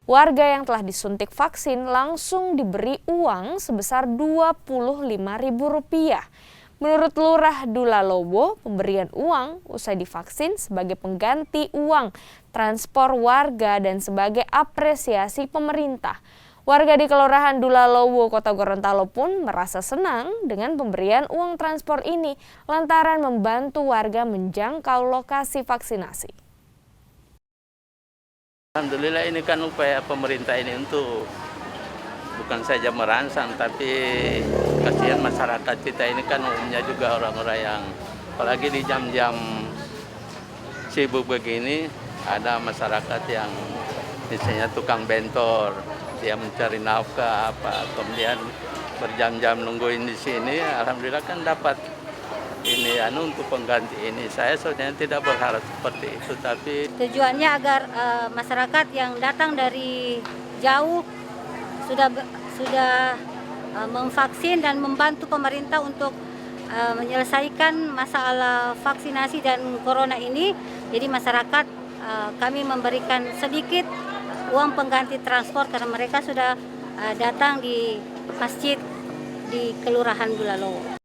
Warga yang telah disuntik vaksin langsung diberi uang sebesar Rp25.000. Menurut Lurah Dulalowo, pemberian uang usai divaksin sebagai pengganti uang transport warga dan sebagai apresiasi pemerintah. Warga di Kelurahan Dulalowo, Kota Gorontalo pun merasa senang dengan pemberian uang transport ini lantaran membantu warga menjangkau lokasi vaksinasi. Alhamdulillah ini kan upaya pemerintah ini untuk bukan saja merangsang, tapi kasihan masyarakat kita ini kan umumnya juga orang-orang yang apalagi di jam-jam sibuk begini ada masyarakat yang misalnya tukang bentor, dia mencari nafkah kemudian berjam-jam nungguin di sini. Alhamdulillah kan dapat ini untuk pengganti ini. Saya sebenarnya tidak berharap seperti itu, tapi tujuannya agar masyarakat yang datang dari jauh sudah memvaksin dan membantu pemerintah untuk menyelesaikan masalah vaksinasi dan corona ini. Jadi masyarakat kami memberikan sedikit uang pengganti transport karena mereka sudah datang di masjid di Kelurahan Dulalowo.